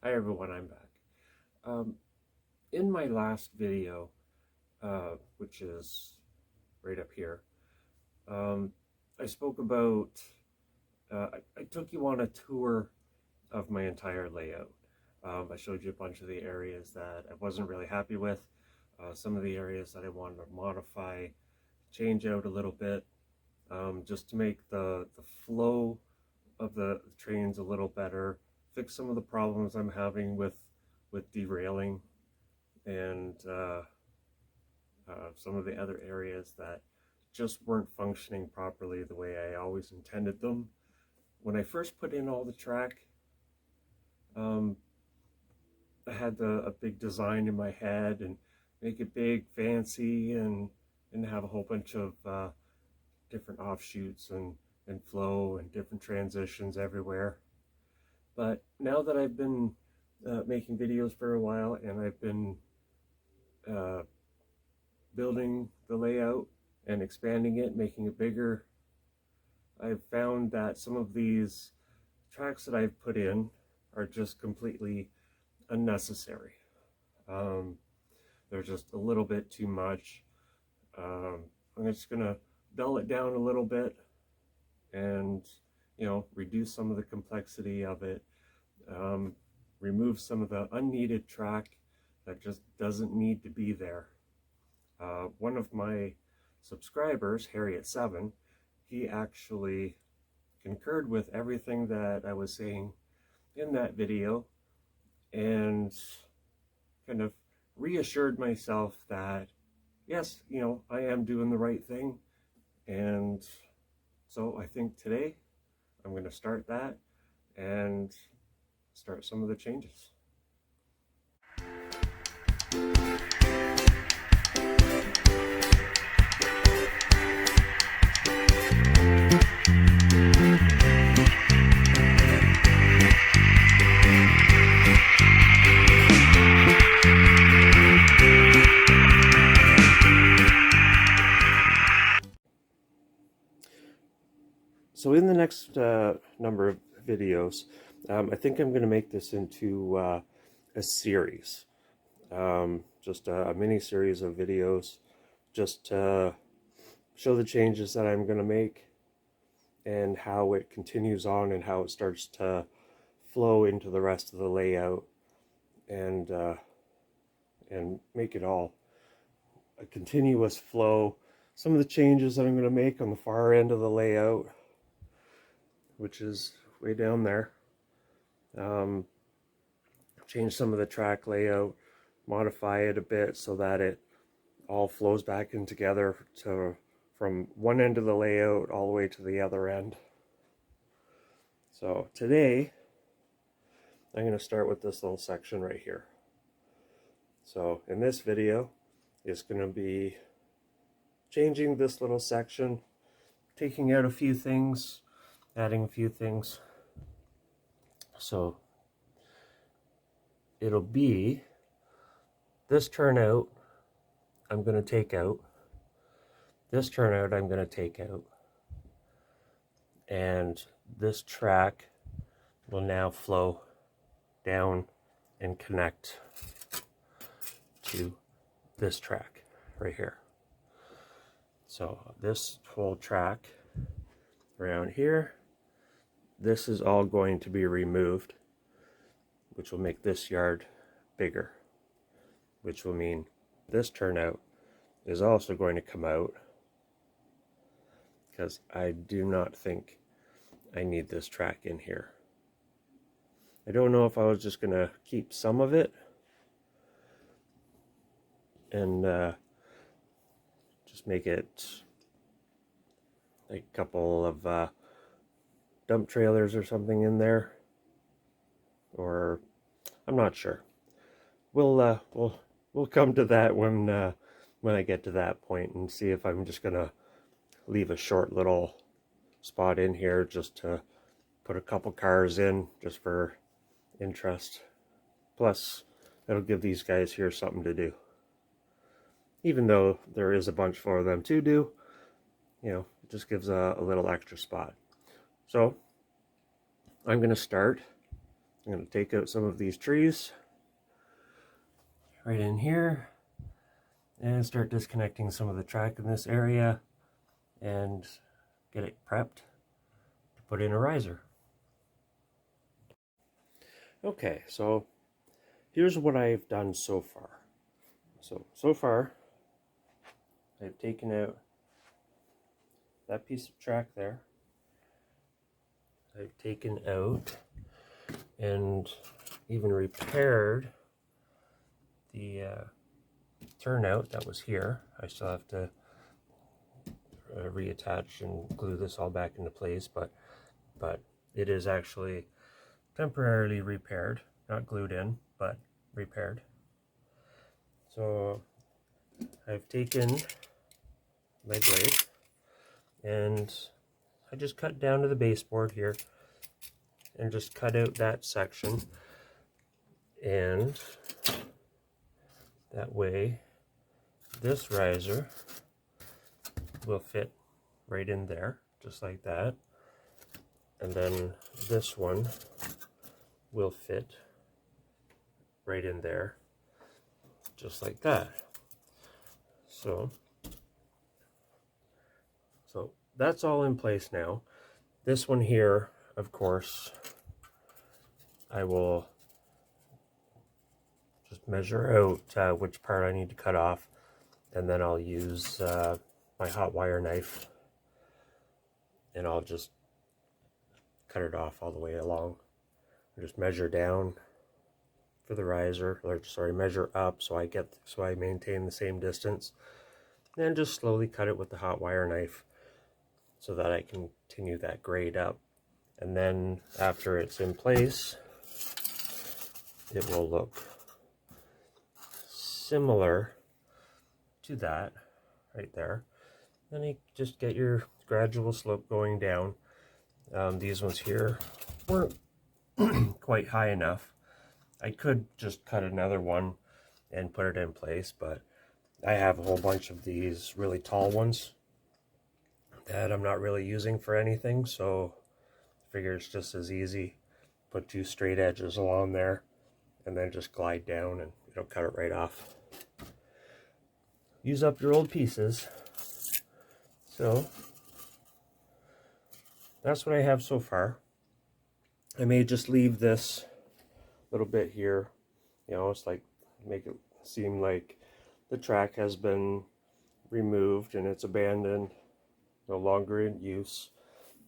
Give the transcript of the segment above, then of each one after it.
Hi everyone, I'm back. In my last video, which is right up here, I spoke about, I took you on a tour of my entire layout. I showed you a bunch of the areas that I wasn't really happy with, some of the areas that I wanted to modify, change out a little bit, just to make the flow of the trains a little better, fix some of the problems I'm having with derailing, and some of the other areas that just weren't functioning properly the way I always intended them. When I first put in all the track, I had a big design in my head and make it big, fancy, and have a whole bunch of different offshoots and flow and different transitions everywhere. But now that I've been making videos for a while, and I've been building the layout and expanding it, making it bigger, I've found that some of these tracks that I've put in are just completely unnecessary. They're just a little bit too much. I'm just gonna dull it down a little bit and, you know, reduce some of the complexity of it, remove some of the unneeded track that just doesn't need to be there. One of my subscribers, Harriet7, he actually concurred with everything that I was saying in that video and kind of reassured myself that, yes, you know, I am doing the right thing. And so I think today I'm going to start that and start some of the changes. So in the next number of videos, I think I'm going to make this into a series, just a mini series of videos, just to show the changes that I'm going to make and how it continues on and how it starts to flow into the rest of the layout, and make it all a continuous flow. Some of the changes that I'm going to make on the far end of the layout, which is way down there, change some of the track layout, modify it a bit so that it all flows back in together from one end of the layout all the way to the other end. So today I'm going to start with this little section right here. So in this video it's going to be changing this little section, taking out a few things, adding a few things. So it'll be this turnout I'm going to take out, this turnout I'm going to take out, and this track will now flow down and connect to this track right here. So this whole track around here, this is all going to be removed, which will make this yard bigger, which will mean this turnout is also going to come out, because I do not think I need this track in here. I don't know if I was just going to keep some of it and just make it like a couple of dump trailers or something in there, or I'm not sure. We'll come to that when I get to that point, and see if I'm just gonna leave a short little spot in here just to put a couple cars in, just for interest. Plus, it'll give these guys here something to do. Even though there is a bunch for them to do, you know, it just gives a little extra spot. So I'm going to start I'm going to take out some of these trees right in here and start disconnecting some of the track in this area and get it prepped to put in a riser. Okay, so here's what I've done so far. So far, I've taken out that piece of track there. I've taken out and even repaired the turnout that was here. I still have to reattach and glue this all back into place, but it is actually temporarily repaired, not glued in, but repaired. So I've taken my blade and I just cut down to the baseboard here and just cut out that section, and that way this riser will fit right in there, just like that, and then this one will fit right in there, just like that. So that's all in place now. This one here, of course, I will just measure out which part I need to cut off, and then I'll use my hot wire knife and I'll just cut it off all the way along. Just measure down for the riser, or sorry, measure up so I maintain the same distance, and just slowly cut it with the hot wire knife so that I can continue that grade up. And then after it's in place, it will look similar to that right there. Then you just get your gradual slope going down. These ones here weren't quite high enough. I could just cut another one and put it in place, but I have a whole bunch of these really tall ones that I'm not really using for anything, so I figure it's just as easy. Put two straight edges along there and then just glide down and it'll cut it right off. Use up your old pieces. So that's what I have so far. I may just leave this little bit here, you know, it's like make it seem like the track has been removed and it's abandoned, no longer in use,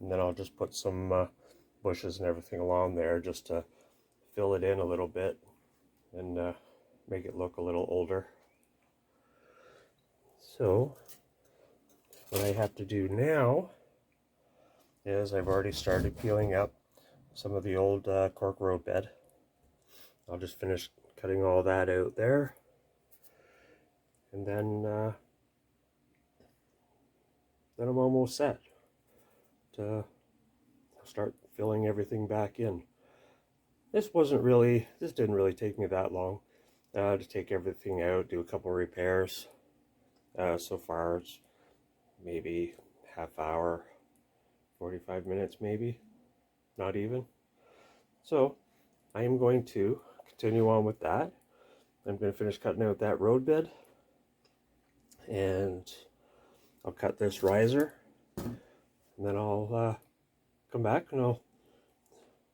and then I'll just put some bushes and everything along there just to fill it in a little bit and make it look a little older. So what I have to do now is I've already started peeling up some of the old cork road bed. I'll just finish cutting all that out there, and then I'm almost set to start filling everything back in. This didn't really take me that long to take everything out, do a couple repairs. So far it's maybe half hour, 45 minutes maybe, not even. So I am going to continue on with that. I'm going to finish cutting out that road bed, and I'll cut this riser, and then I'll come back and I'll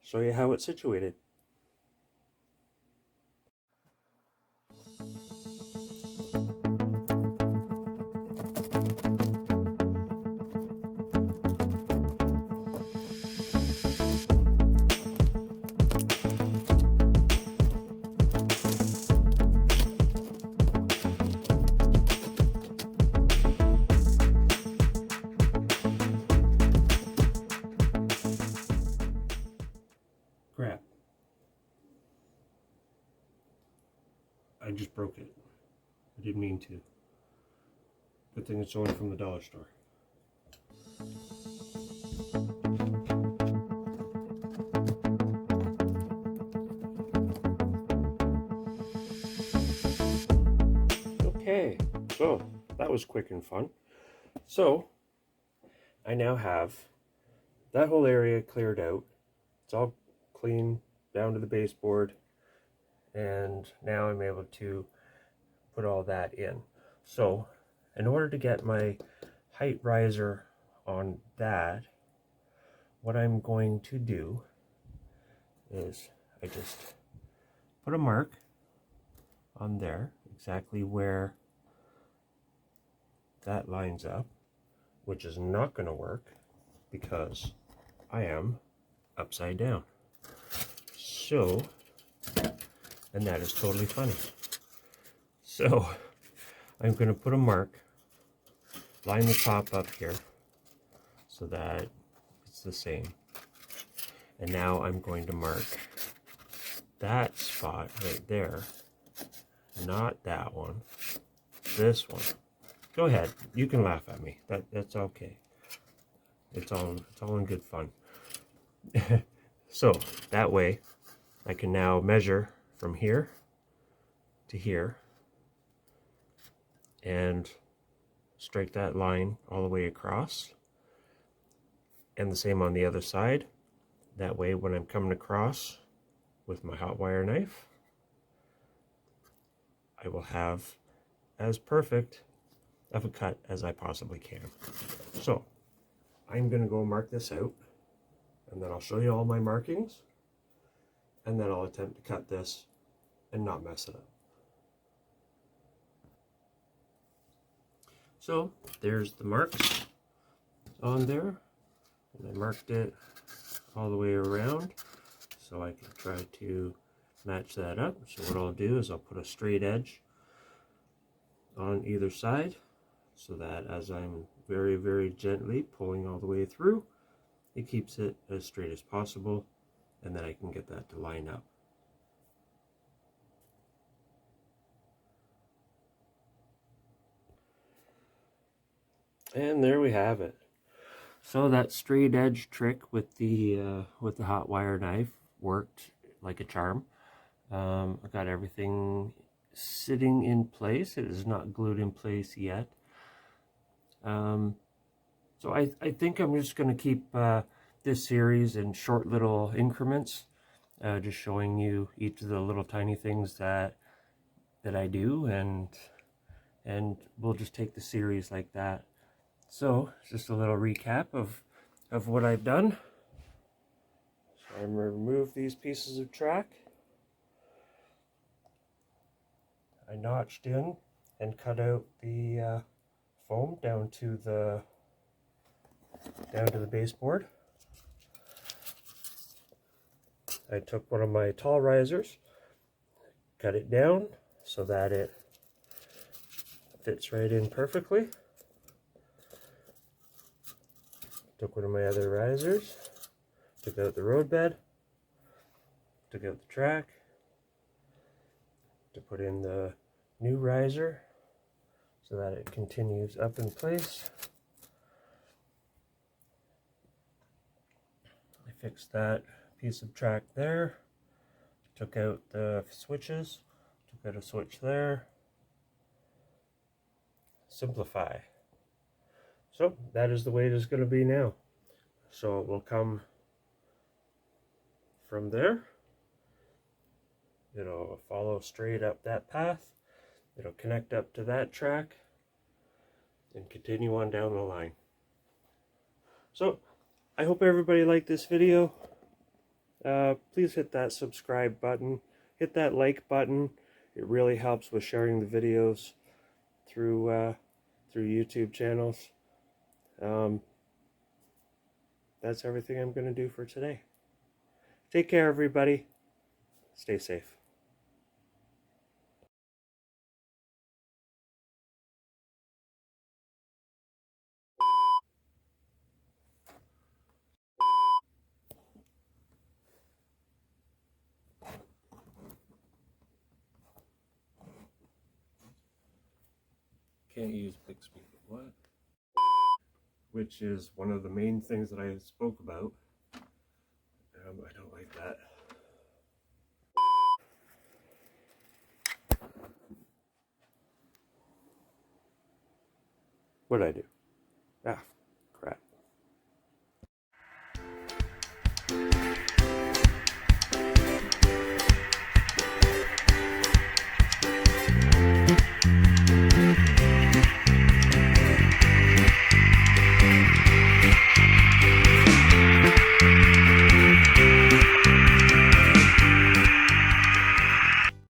show you how it's situated. Crap. I just broke it. I didn't mean to. Good thing it's only from the dollar store. Okay, so that was quick and fun. So I now have that whole area cleared out. It's all clean, down to the baseboard, and now I'm able to put all that in. So in order to get my height riser on that, what I'm going to do is I just put a mark on there exactly where that lines up, which is not going to work because I am upside down. So, and that is totally funny. So I'm going to put a mark, line the top up here so that it's the same. And now I'm going to mark that spot right there, not that one, this one. Go ahead, you can laugh at me. That's okay. It's all in good fun. So that way I can now measure from here to here and strike that line all the way across, and the same on the other side. That way when I'm coming across with my hot wire knife, I will have as perfect of a cut as I possibly can. So I'm going to go mark this out, and then I'll show you all my markings, and then I'll attempt to cut this and not mess it up. So there's the marks on there, and I marked it all the way around so I can try to match that up. So what I'll do is I'll put a straight edge on either side so that as I'm very, very gently pulling all the way through, it keeps it as straight as possible, and then I can get that to line up. And there we have it. So that straight edge trick with the hot wire knife worked like a charm. I got everything sitting in place. It is not glued in place yet. So I think I'm just going to keep this series in short little increments, just showing you each of the little tiny things that I do, and we'll just take the series like that. So just a little recap of what I've done. So I'm going to remove these pieces of track. I notched in and cut out the foam down to the baseboard. I took one of my tall risers, cut it down so that it fits right in perfectly. Took one of my other risers, took out the road bed, took out the track to put in the new riser so that it continues up in place. I fixed that piece of track there, took out the switches, took out a switch there. Simplify. So that is the way it is going to be now. So it will come from there. It'll follow straight up that path. It'll connect up to that track and continue on down the line. So I hope everybody liked this video. Please hit that subscribe button. Hit that like button. It really helps with sharing the videos through YouTube channels. That's everything I'm going to do for today. Take care, everybody. Stay safe. Can't use Bixby. What? Which is one of the main things that I spoke about. I don't like that. What'd I do? Ah.